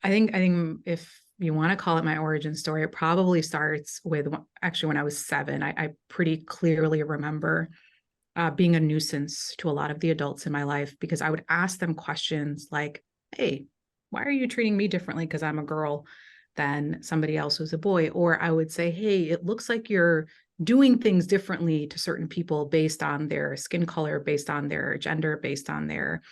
I think if you want to call it my origin story, it probably starts with actually when I was 7. I pretty clearly remember being a nuisance to a lot of the adults in my life because I would ask them questions like, "Hey, why are you treating me differently because I'm a girl than somebody else who's a boy?" Or I would say, "Hey, it looks like you're doing things differently to certain people based on their skin color, based on their gender, based on their."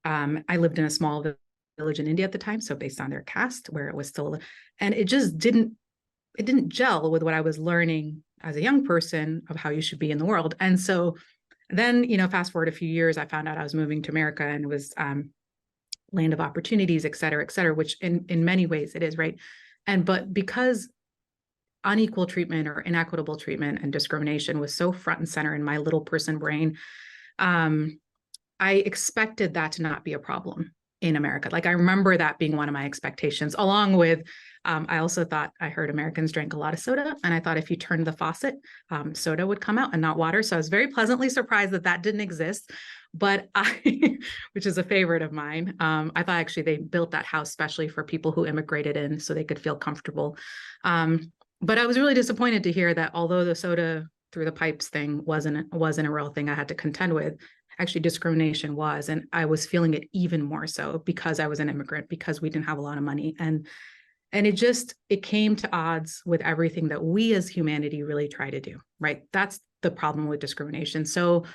I lived in a small village in India at the time, so based on their caste, where it was still, and it just didn't gel with what I was learning as a young person of how you should be in the world. And so then, fast forward a few years, I found out I was moving to America and it was land of opportunities, et cetera, which in many ways it is, right? But because unequal treatment or inequitable treatment and discrimination was so front and center in my little person brain, um, I expected that to not be a problem in America. Like I remember that being one of my expectations, along with I also thought I heard Americans drank a lot of soda, and I thought if you turned the faucet, soda would come out and not water. So I was very pleasantly surprised that that didn't exist. But which is a favorite of mine, I thought actually they built that house specially for people who immigrated in so they could feel comfortable. But I was really disappointed to hear that although the soda through the pipes thing wasn't a real thing I had to contend with, actually discrimination was, and I was feeling it even more so because I was an immigrant, because we didn't have a lot of money, and it came to odds with everything that we as humanity really try to do, right? That's the problem with discrimination. So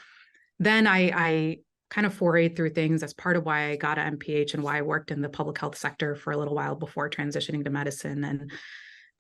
then I kind of forayed through things. That's part of why I got an MPH and why I worked in the public health sector for a little while before transitioning to medicine.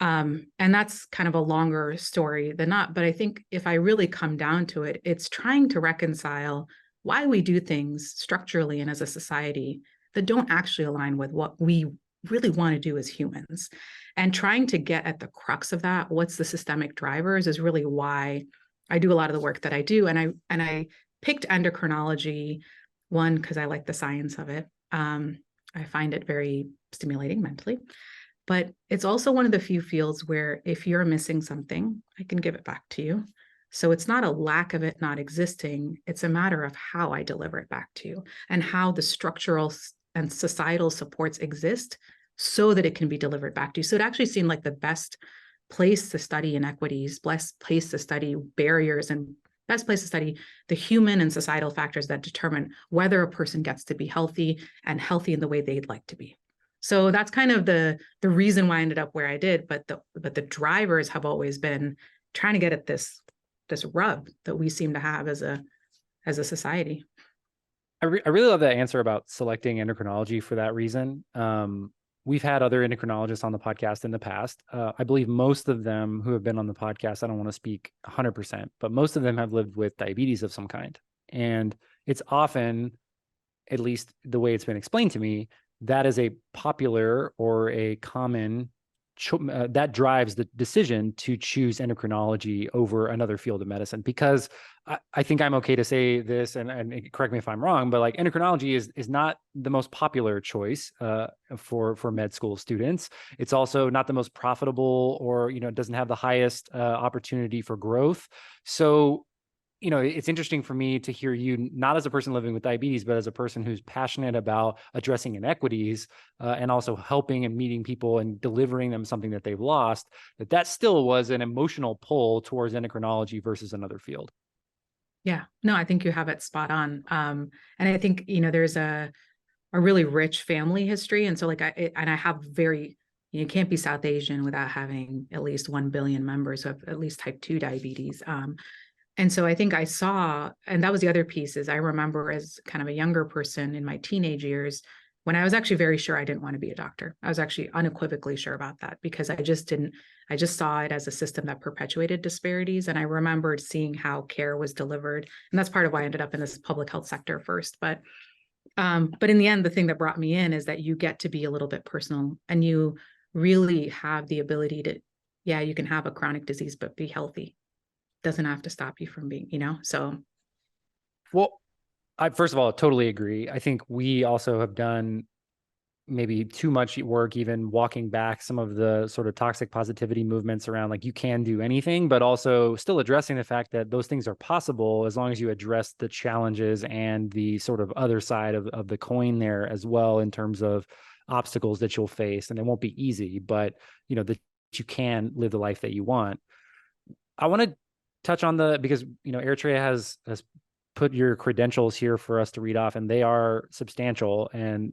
And that's kind of a longer story than not. But I think if I really come down to it, it's trying to reconcile why we do things structurally and as a society that don't actually align with what we really want to do as humans. And trying to get at the crux of that, what's the systemic drivers, is really why I do a lot of the work that I do. And I picked endocrinology, one, because I like the science of it. I find it very stimulating mentally. But it's also one of the few fields where if you're missing something, I can give it back to you. So it's not a lack of it not existing. It's a matter of how I deliver it back to you and how the structural and societal supports exist so that it can be delivered back to you. So it actually seemed like the best place to study inequities, best place to study barriers, and best place to study the human and societal factors that determine whether a person gets to be healthy and healthy in the way they'd like to be. So that's kind of the reason why I ended up where I did. But the drivers have always been trying to get at this rub that we seem to have as a society. I really love that answer about selecting endocrinology for that reason. We've had other endocrinologists on the podcast in the past. I believe most of them who have been on the podcast, I don't want to speak 100%, but most of them have lived with diabetes of some kind. And it's often, at least the way it's been explained to me, that is a popular or a common that drives the decision to choose endocrinology over another field of medicine. Because I think I'm okay to say this, and correct me if I'm wrong, but like endocrinology is not the most popular choice for med school students. It's also not the most profitable, or it doesn't have the highest opportunity for growth. So it's interesting for me to hear you, not as a person living with diabetes, but as a person who's passionate about addressing inequities and also helping and meeting people and delivering them something that they've lost, that still was an emotional pull towards endocrinology versus another field. Yeah, no, I think you have it spot on. And I think, there's a really rich family history. And so like I have you can't be South Asian without having at least 1 billion members who have at least type 2 diabetes. And so I think I saw, and that was the other piece, is I remember as kind of a younger person in my teenage years, when I was actually very sure I didn't want to be a doctor. I was actually unequivocally sure about that because I just saw it as a system that perpetuated disparities. And I remembered seeing how care was delivered. And that's part of why I ended up in this public health sector first. But in the end, the thing that brought me in is that you get to be a little bit personal and you really have the ability to, yeah, you can have a chronic disease, but be healthy. Doesn't have to stop you from being, so. Well, I first of all totally agree. I think we also have done maybe too much work, even walking back some of the sort of toxic positivity movements around like you can do anything, but also still addressing the fact that those things are possible as long as you address the challenges and the sort of other side of the coin there as well, in terms of obstacles that you'll face, and it won't be easy, but that you can live the life that you want. I want to touch on because Eritrea has put your credentials here for us to read off, and they are substantial and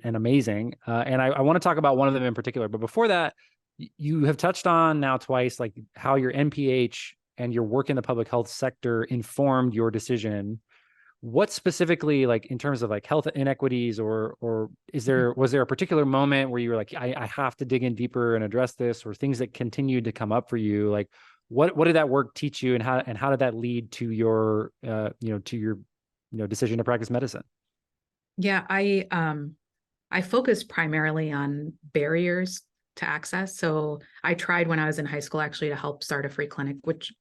amazing. And I want to talk about one of them in particular. But before that, you have touched on now twice, like how your NPH and your work in the public health sector informed your decision. What specifically, like in terms of like health inequities, or was there a particular moment where you were like, I have to dig in deeper and address this, or things that continued to come up for you? Like, what did that work teach you, and how did that lead to your decision to practice medicine? Yeah, I focused primarily on barriers to access. So I tried when I was in high school actually to help start a free clinic, which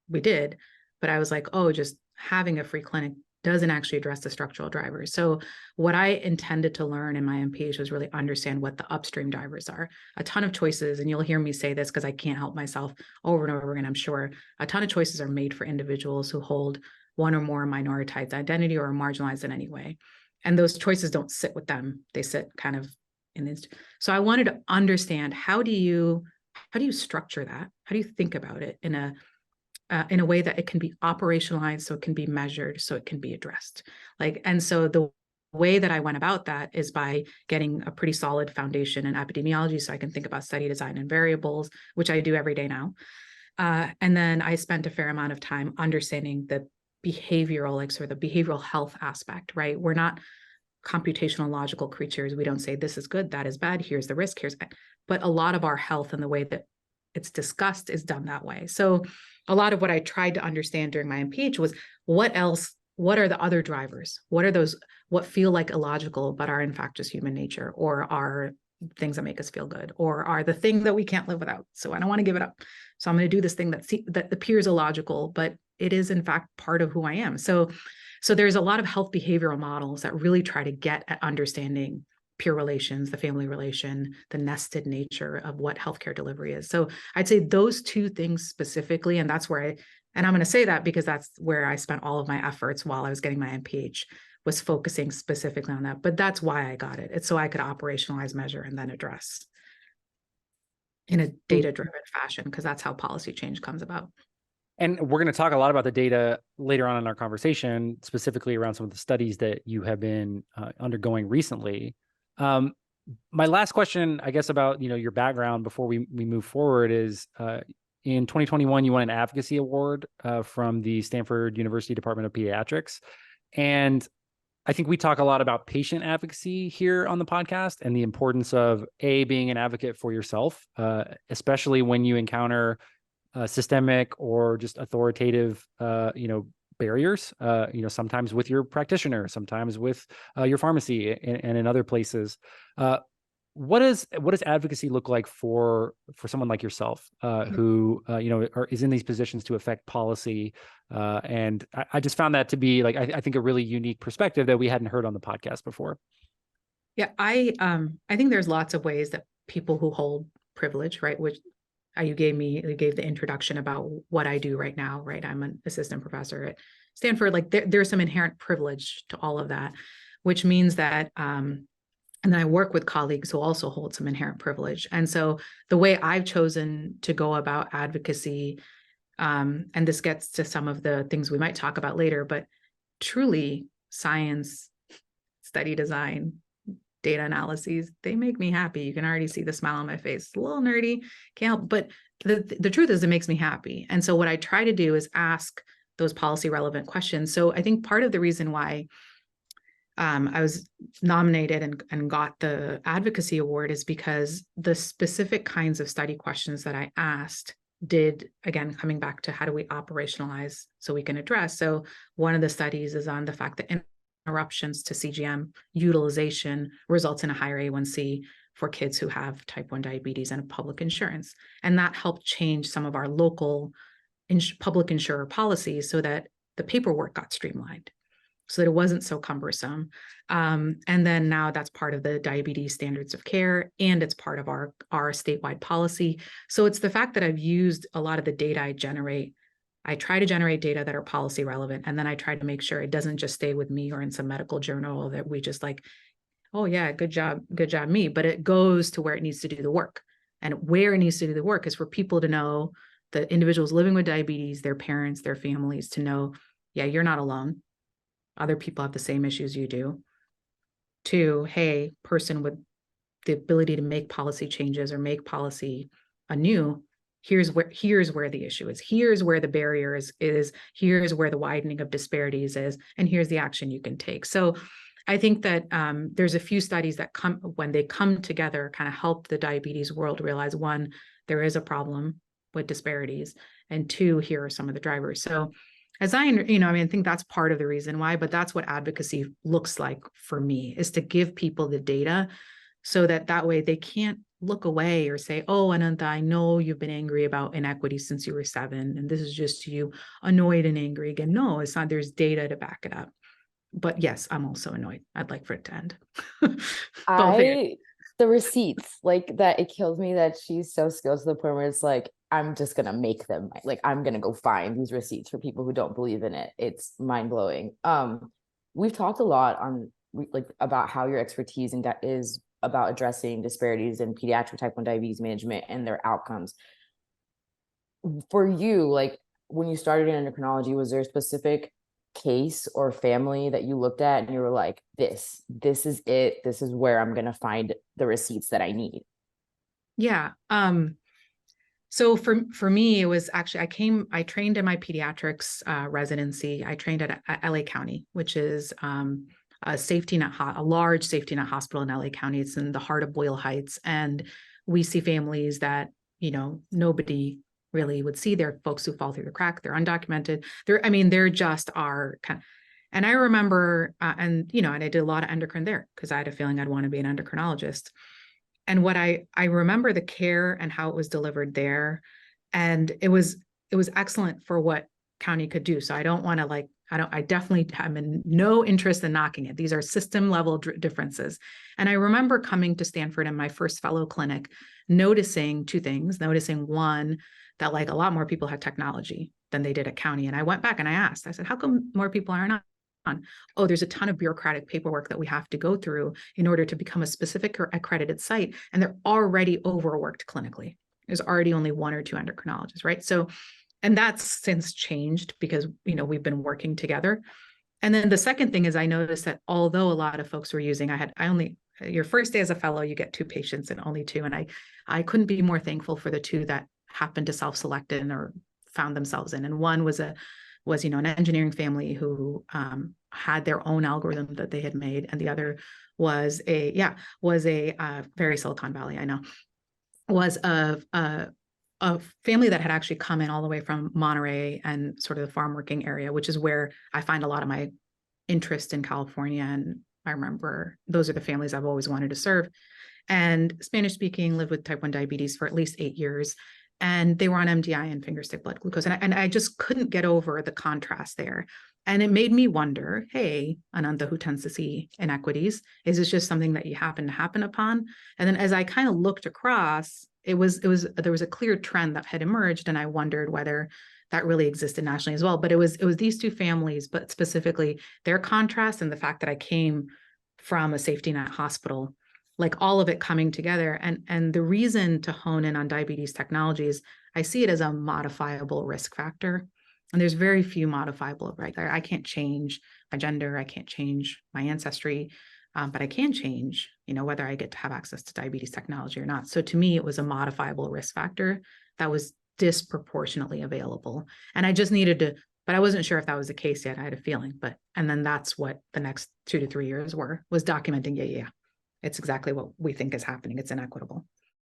we did, but I was like, oh, just having a free clinic doesn't actually address the structural drivers. So what I intended to learn in my MPH was really understand what the upstream drivers are. A ton of choices, and you'll hear me say this because I can't help myself over and over again, I'm sure. A ton of choices are made for individuals who hold one or more minoritized identity or are marginalized in any way. And those choices don't sit with them. They sit kind of in this. So I wanted to understand, how do you structure that? How do you think about it in a way that it can be operationalized, so it can be measured, so it can be addressed? And so the way that I went about that is by getting a pretty solid foundation in epidemiology, so I can think about study design and variables, which I do every day now. And then I spent a fair amount of time understanding the behavioral, like sort of the behavioral health aspect, right? We're not computational logical creatures. We don't say this is good, that is bad, here's the risk, but a lot of our health and the way that it's discussed is done that way. So a lot of what I tried to understand during my MPH was, what are the other drivers? What are those, what feel like illogical, but are in fact just human nature, or are things that make us feel good, or are the thing that we can't live without. So I don't want to give it up. So I'm going to do this thing that appears illogical, but it is in fact part of who I am. So there's a lot of health behavioral models that really try to get at understanding peer relations, the family relation, the nested nature of what healthcare delivery is. So I'd say those two things specifically, and that's where and I'm going to say that because that's where I spent all of my efforts while I was getting my MPH, was focusing specifically on that. But that's why I got it. It's so I could operationalize, measure, and then address in a data-driven fashion, because that's how policy change comes about. And we're going to talk a lot about the data later on in our conversation, specifically around some of the studies that you have been undergoing recently. My last question, I guess, about your background before we move forward is, in 2021, you won an advocacy award from the Stanford University Department of Pediatrics. And I think we talk a lot about patient advocacy here on the podcast, and the importance of being an advocate for yourself, especially when you encounter systemic or just authoritative, barriers, sometimes with your practitioner, sometimes with your pharmacy, and in other places. What does advocacy look like for someone like yourself, who is in these positions to affect policy? And I just found that to be I think a really unique perspective that we hadn't heard on the podcast before. Yeah, I think there's lots of ways that people who hold privilege, right, which you gave the introduction about what I do right now, right? I'm an assistant professor at Stanford. There's some inherent privilege to all of that, which means that, and then I work with colleagues who also hold some inherent privilege. And so the way I've chosen to go about advocacy, and this gets to some of the things we might talk about later, but truly science, study design, data analyses, they make me happy. You can already see the smile on my face. It's a little nerdy, can't help, but the truth is it makes me happy. And so what I try to do is ask those policy relevant questions. So I think part of the reason why I was nominated and got the advocacy award is because the specific kinds of study questions that I asked did, again, coming back to how do we operationalize so we can address. So one of the studies is on the fact that interruptions to CGM utilization results in a higher A1C for kids who have type 1 diabetes and public insurance. And that helped change some of our local public insurer policies so that the paperwork got streamlined, so that it wasn't so cumbersome. And then now that's part of the diabetes standards of care, and it's part of our statewide policy. So it's the fact that I've used a lot of the data I generate. I try to generate data that are policy relevant, and then I try to make sure it doesn't just stay with me or in some medical journal that we just oh yeah, good job me. But it goes to where it needs to do the work. And where it needs to do the work is for people to know, the individuals living with diabetes, their parents, their families, to know, yeah, you're not alone. Other people have the same issues you do. Two, hey, person with the ability to make policy changes or make policy anew, here's where the issue is, here's where the barrier is, here's where the widening of disparities is, and here's the action you can take. So I think that there's a few studies that come, when they come together, kind of help the diabetes world realize, one, there is a problem with disparities, and two, here are some of the drivers. So as I, I think that's part of the reason why, but that's what advocacy looks like for me, is to give people the data so that way they can't look away or say, oh, Ananta, I know you've been angry about inequity since you were 7, and this is just you annoyed and angry again. No, it's not. There's data to back it up. But yes, I'm also annoyed. I'd like for it to end. The receipts, like that, it kills me that she's so skilled to the point where it's like, I'm just gonna make them, like I'm gonna go find these receipts for people who don't believe in it. It's mind-blowing. We've talked a lot on like about how your expertise in that is about addressing disparities in pediatric type 1 diabetes management and their outcomes. For you, like when you started in endocrinology, was there a specific case or family that you looked at and you were like, this is it, this is where I'm going to find the receipts that I need? Yeah. So for me, it was actually, I trained in my pediatrics residency. I trained at LA County, which is a safety net, a large safety net hospital in LA County. It's in the heart of Boyle Heights. And we see families that, nobody really would see. They're folks who fall through the crack. They're undocumented. They're just our kind of, and I remember, and I did a lot of endocrine there because I had a feeling I'd want to be an endocrinologist. And what I remember the care and how it was delivered there, and it was excellent for what county could do. So I don't want to I definitely have no interest in knocking it. These are system level differences. And I remember coming to Stanford in my first fellow clinic, noticing two things. Noticing one, that a lot more people had technology than they did at county. And I went back and I said, how come more people aren't on? Oh, there's a ton of bureaucratic paperwork that we have to go through in order to become a specific or accredited site. And they're already overworked clinically. There's already only 1 or 2 endocrinologists, right? So, and that's since changed because, we've been working together. And then the second thing is I noticed that although a lot of folks were using, your first day as a fellow, you get 2 patients and only 2. And I couldn't be more thankful for the 2 that happened to self-select in or found themselves in. And one was an engineering family who had their own algorithm that they had made, and the other was a very Silicon Valley, I know, was a family that had actually come in all the way from Monterey and sort of the farm working area, which is where I find a lot of my interest in California. And I remember those are the families I've always wanted to serve. And Spanish speaking, lived with type 1 diabetes for at least 8 years. And they were on MDI and finger stick blood glucose. And I just couldn't get over the contrast there. And it made me wonder, hey, Ananta, who tends to see inequities, is this just something that you happen upon? And then as I kind of looked across, there was a clear trend that had emerged. And I wondered whether that really existed nationally as well. But it was these 2 families, but specifically their contrast and the fact that I came from a safety net hospital, all of it coming together. And the reason to hone in on diabetes technologies, I see it as a modifiable risk factor. And there's very few modifiable, right? I can't change my gender. I can't change my ancestry, but I can change, whether I get to have access to diabetes technology or not. So to me, it was a modifiable risk factor that was disproportionately available. And I just needed to, but I wasn't sure if that was the case yet. I had a feeling, and then that's what the next 2 to 3 years was documenting. Yeah. It's exactly what we think is happening. It's inequitable.